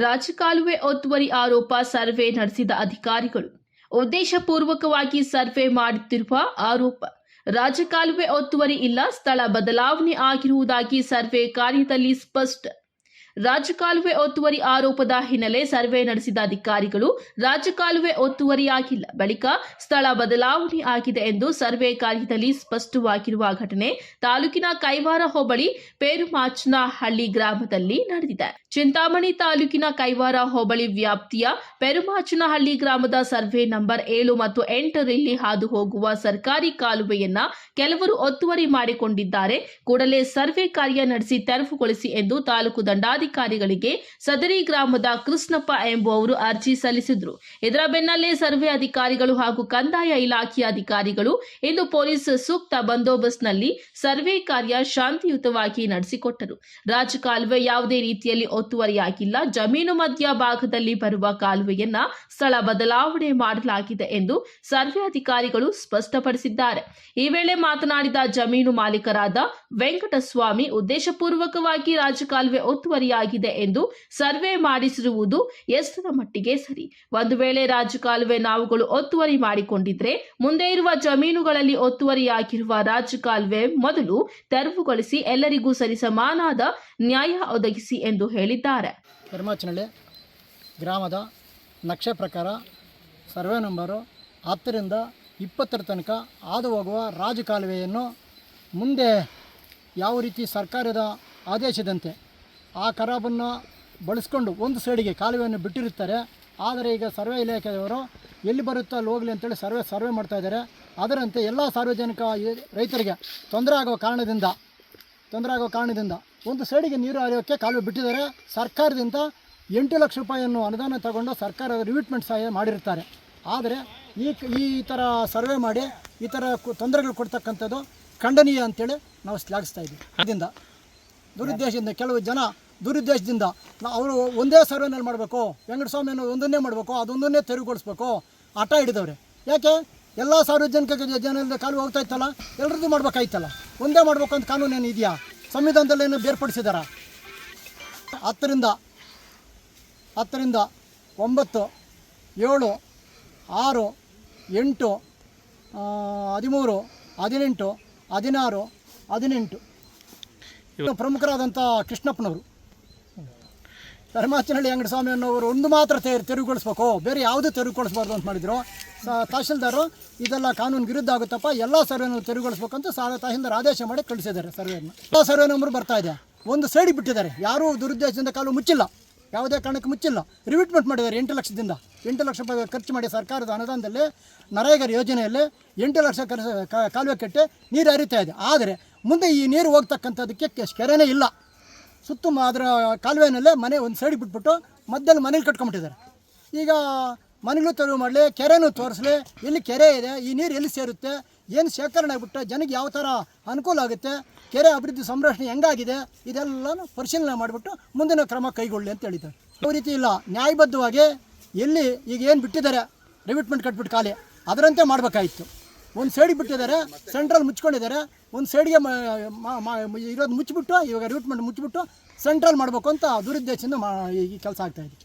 ರಾಜಕಾಲುವೆ ಒತ್ತುವರಿ ಆರೋಪ ಸರ್ವೆ ನಡೆಸಿದ ಅಧಿಕಾರಿಗಳು ಉದ್ದೇಶಪೂರ್ವಕವಾಗಿ ಸರ್ವೆ ಮಾಡುತ್ತಿರುವ ಆರೋಪ. ರಾಜಕಾಲುವೆ ಒತ್ತುವರಿ ಇಲ್ಲ, ಸ್ಥಳ ಬದಲಾವಣೆ ಆಗಿರುವುದಾಗಿ ಸರ್ವೆ ಕಾರ್ಯದಲ್ಲಿ ಸ್ಪಷ್ಟ. ರಾಜಕಾಲುವೆ ಒತ್ತುವರಿ ಆರೋಪದ ಹಿನ್ನೆಲೆ ಸರ್ವೆ ನಡೆಸಿದ ಅಧಿಕಾರಿಗಳು ರಾಜಕಾಲುವೆ ಒತ್ತುವರಿಯಾಗಿಲ್ಲ, ಬಳಿಕ ಸ್ಥಳ ಬದಲಾವಣೆ ಆಗಿದೆ ಎಂದು ಸರ್ವೆ ಕಾರ್ಯದಲ್ಲಿ ಸ್ಪಷ್ಟವಾಗಿರುವ ಘಟನೆ ತಾಲೂಕಿನ ಕೈವಾರ ಹೋಬಳಿ ಪೇರುಮಾಚನಹಳ್ಳಿ ಗ್ರಾಮದಲ್ಲಿ ನಡೆದಿದೆ. ಚಿಂತಾಮಣಿ ತಾಲೂಕಿನ ಕೈವಾರ ಹೋಬಳಿ ವ್ಯಾಪ್ತಿಯ ಪೇರುಮಾಚನಹಳ್ಳಿ ಗ್ರಾಮದ ಸರ್ವೆ ನಂಬರ್ 7 ಮತ್ತು 8 ರಲ್ಲಿ ಹಾದು ಹೋಗುವ ಸರ್ಕಾರಿ ಕಾಲುವೆಯನ್ನ ಕೆಲವರು ಒತ್ತುವರಿ ಮಾಡಿಕೊಂಡಿದ್ದಾರೆ. ಕೂಡಲೇ ಸರ್ವೆ ಕಾರ್ಯ ನಡೆಸಿ ತೆರವುಗೊಳಿಸಿ ಎಂದು ತಾಲೂಕು ದಂಡಾಧಿಕಾರಿಗಳಿಗೆ ಸದರಿ ಗ್ರಾಮದ ಕೃಷ್ಣಪ್ಪ ಎಂಬುವವರು ಅರ್ಜಿ ಸಲ್ಲಿಸಿದ್ರು. ಇದರ ಬೆನ್ನಲ್ಲೇ ಸರ್ವೆ ಅಧಿಕಾರಿಗಳು ಹಾಗೂ ಕಂದಾಯ ಇಲಾಖೆಯ ಅಧಿಕಾರಿಗಳು ಇಂದು ಪೊಲೀಸ್ ಸೂಕ್ತ ಬಂದೋಬಸ್ತ್ನಲ್ಲಿ ಸರ್ವೆ ಕಾರ್ಯ ಶಾಂತಿಯುತವಾಗಿ ನಡೆಸಿಕೊಟ್ಟರು. ರಾಜಕಾಲುವೆ ಯಾವುದೇ ರೀತಿಯಲ್ಲಿ ಒತ್ತುವರಿಯಾಗಿಲ್ಲ, ಜಮೀನು ಮಧ್ಯ ಭಾಗದಲ್ಲಿ ಬರುವ ಕಾಲುವೆಯನ್ನ ಸ್ಥಳ ಬದಲಾವಣೆ ಮಾಡಲಾಗಿದೆ ಎಂದು ಸರ್ವೆ ಅಧಿಕಾರಿಗಳು ಸ್ಪಷ್ಟಪಡಿಸಿದ್ದಾರೆ. ಈ ವೇಳೆ ಮಾತನಾಡಿದ ಜಮೀನು ಮಾಲೀಕರಾದ ವೆಂಕಟಸ್ವಾಮಿ, ಉದ್ದೇಶಪೂರ್ವಕವಾಗಿ ರಾಜಕಾಲುವೆ ಒತ್ತುವರಿಯಾಗಿದೆ ಎಂದು ಸರ್ವೆ ಮಾಡಿಸಿರುವುದು ಎಷ್ಟರ ಮಟ್ಟಿಗೆ ಸರಿ? ಒಂದು ವೇಳೆ ರಾಜಕಾಲುವೆ ನಾವುಗಳು ಒತ್ತುವರಿ ಮಾಡಿಕೊಂಡಿದ್ರೆ ಮುಂದೆ ಇರುವ ಜಮೀನುಗಳಲ್ಲಿ ಒತ್ತುವರಿಯಾಗಿರುವ ರಾಜಕಾಲುವೆ ಮೊದಲು ತೆರವುಗೊಳಿಸಿ ಎಲ್ಲರಿಗೂ ಸರಿಸಮಾನಾದ ನ್ಯಾಯ ಒದಗಿಸಿ ಎಂದು ಹೇಳಿದ್ದಾರೆ. ಪೇರುಮಾಚನಹಳ್ಳಿ ಗ್ರಾಮದ ನಕ್ಷೆ ಪ್ರಕಾರ ಸರ್ವೆ ನಂಬರು 10 ರಿಂದ 20 ತನಕ ಹಾದು ಹೋಗುವ ರಾಜಕಾಲುವೆಯನ್ನು ಮುಂದೆ ಯಾವ ರೀತಿ ಸರ್ಕಾರದ ಆದೇಶದಂತೆ ಆ ಖರಾಬನ್ನು ಬಳಸ್ಕೊಂಡು ಒಂದು ಸೈಡಿಗೆ ಕಾಲುವೆಯನ್ನು ಬಿಟ್ಟಿರುತ್ತಾರೆ. ಆದರೆ ಈಗ ಸರ್ವೆ ಇಲಾಖೆಯವರು ಎಲ್ಲಿ ಬರುತ್ತೋ ಅಲ್ಲಿ ಹೋಗಲಿ ಅಂತೇಳಿ ಸರ್ವೆ ಮಾಡ್ತಾ ಇದ್ದಾರೆ. ಅದರಂತೆ ಎಲ್ಲ ಸಾರ್ವಜನಿಕ ರೈತರಿಗೆ ತೊಂದರೆ ಆಗುವ ಕಾರಣದಿಂದ ಒಂದು ಸೈಡಿಗೆ ನೀರು ಹರಿಯೋಕ್ಕೆ ಕಾಲುವೆ ಬಿಟ್ಟಿದ್ದಾರೆ. ಸರ್ಕಾರದಿಂದ 8 ಲಕ್ಷ ರೂಪಾಯಿಯನ್ನು ಅನುದಾನ ತಗೊಂಡು ಸರ್ಕಾರದ ರಿವಿಟ್ಮೆಂಟ್ ಸಹಾಯ ಮಾಡಿರ್ತಾರೆ. ಆದರೆ ಈ ಥರ ಸರ್ವೆ ಮಾಡಿ ಈ ಥರ ತೊಂದರೆಗಳು ಕೊಡ್ತಕ್ಕಂಥದ್ದು ಖಂಡನೀಯ ಅಂತೇಳಿ ನಾವು ಶ್ಲಾಘಿಸ್ತಾ ಇದ್ದೀವಿ. ಇದರಿಂದ ದುರುದ್ದೇಶದಿಂದ ಕೆಲವು ಜನ ದುರುದ್ದೇಶದಿಂದ ಅವರು ಒಂದೇ ಸರ್ವೆನಲ್ಲಿ ಮಾಡಬೇಕು, ವೆಂಕಟಸ್ವಾಮಿಯನ್ನು ಒಂದನ್ನೇ ಮಾಡಬೇಕು, ಅದೊಂದನ್ನೇ ತೆರವುಗೊಳಿಸ್ಬೇಕು ಆಟ ಹಿಡಿದವ್ರೆ. ಯಾಕೆ ಎಲ್ಲ ಸಾರ್ವಜನಿಕ ಜನರಿಂದ ಕಾಲುವೆ ಹೋಗ್ತಾ ಇತ್ತಲ್ಲ, ಎಲ್ಲರದ್ದು ಮಾಡ್ಬೇಕಾಯ್ತಲ್ಲ, ಒಂದೇ ಮಾಡಬೇಕು ಅಂತ ಕಾನೂನೇನು ಇದೆಯಾ? ಸಂವಿಧಾನದಲ್ಲೇನು ಬೇರ್ಪಡಿಸಿದಾರ? 10 ರಿಂದ 9, 7, 6, 8, 13, 18, 16, 18 ಪ್ರಮುಖರಾದಂಥ ಕೃಷ್ಣಪ್ಪನವರು, ಪೇರುಮಾಚನಹಳ್ಳಿ ವೆಂಕಟಸ್ವಾಮಿ ಅನ್ನೋರು ಒಂದು ಮಾತ್ರ ತೆರವುಗೊಳಿಸ್ಬೇಕು, ಬೇರೆ ಯಾವುದೂ ತೆರವುಗೊಳಿಸಬಾರ್ದು ಅಂತ ಮಾಡಿದರು. ತಹಶೀಲ್ದಾರು ಇದೆಲ್ಲ ಕಾನೂನು ವಿರುದ್ಧ ಆಗುತ್ತಪ್ಪ, ಎಲ್ಲ ಸರ್ವೆಯನ್ನು ತೆರವುಗೊಳಿಸ್ಬೇಕಂತ ತಹಶೀಲ್ದಾರ್ ಆದೇಶ ಮಾಡಿ ಕಳಿಸಿದ್ದಾರೆ. ಸರ್ವೆಯನ್ನು ಎಲ್ಲ ಸರ್ವೆ ನಂಬರ್ ಬರ್ತಾ ಇದೆ, ಒಂದು ಸೈಡಿಗೆ ಬಿಟ್ಟಿದ್ದಾರೆ. ಯಾರೂ ದುರುದ್ದೇಶದಿಂದ ಕಾಲು ಮುಚ್ಚಿಲ್ಲ, ಯಾವುದೇ ಕಾರಣಕ್ಕೆ ಮುಚ್ಚಿಲ್ಲ. ರಿವಿಟ್ಮೆಂಟ್ ಮಾಡಿದ್ದಾರೆ 8 ಲಕ್ಷ ರೂಪಾಯಿ ಖರ್ಚು ಮಾಡಿ ಸರ್ಕಾರದ ಅನುದಾನದಲ್ಲಿ ನರೇಗಾ ಯೋಜನೆಯಲ್ಲಿ 8 ಲಕ್ಷ ಕಾಲುವೆ ಕಟ್ಟಿ ನೀರು ಹರಿತಾ ಇದೆ. ಆದರೆ ಮುಂದೆ ಈ ನೀರು ಹೋಗ್ತಕ್ಕಂಥದ್ದಕ್ಕೆ ಕೆರೆನೇ ಇಲ್ಲ. ಅದರ ಕಾಲುವೆನಲ್ಲೇ ಮನೆ ಒಂದು ಸೈಡಿಗೆ ಬಿಟ್ಬಿಟ್ಟು ಮಧ್ಯದಲ್ಲಿ ಮನೇಲಿ ಕಟ್ಕೊಂಬಿಟ್ಟಿದ್ದಾರೆ. ಈಗ ಮನೆಗೂ ತೆರವು ಮಾಡಲಿ, ಕೆರೆನೂ ತೋರಿಸಲಿ, ಎಲ್ಲಿ ಕೆರೆ ಇದೆ, ಈ ನೀರು ಎಲ್ಲಿ ಸೇರುತ್ತೆ, ಏನು ಶೇಖರಣೆ ಆಗಿಬಿಟ್ಟು ಜನಕ್ಕೆ ಯಾವ ಥರ ಅನುಕೂಲ ಆಗುತ್ತೆ, ಕೆರೆ ಅಭಿವೃದ್ಧಿ ಸಂರಕ್ಷಣೆ ಹೆಂಗಾಗಿದೆ, ಇದೆಲ್ಲನೂ ಪರಿಶೀಲನೆ ಮಾಡಿಬಿಟ್ಟು ಮುಂದಿನ ಕ್ರಮ ಕೈಗೊಳ್ಳಿ ಅಂತ ಹೇಳಿದ್ದಾರೆ. ಯಾವ ರೀತಿ ಇಲ್ಲ, ನ್ಯಾಯಬದ್ಧವಾಗಿ ಎಲ್ಲಿ ಈಗ ಏನು ಬಿಟ್ಟಿದ್ದಾರೆ ರಿವಿಟ್ಮೆಂಟ್ ಕಟ್ಬಿಟ್ಟು ಖಾಲಿ ಅದರಂತೆ ಮಾಡಬೇಕಾಗಿತ್ತು. ಒಂದು ಸೈಡಿಗೆ ಬಿಟ್ಟಿದ್ದಾರೆ, ಸೆಂಟ್ರಲ್ ಮುಚ್ಕೊಂಡಿದ್ದಾರೆ. ಒಂದು ಸೈಡಿಗೆ ಇರೋದು ಮುಚ್ಚಿಬಿಟ್ಟು, ಇವಾಗ ರಿವಿಟ್ಮೆಂಟ್ ಮುಚ್ಚಿಬಿಟ್ಟು ಸೆಂಟ್ರಲ್ ಮಾಡಬೇಕು ಅಂತ ದುರುದ್ದೇಶದಿಂದ ಈ ಕೆಲಸ ಆಗ್ತಾಯಿದೆ.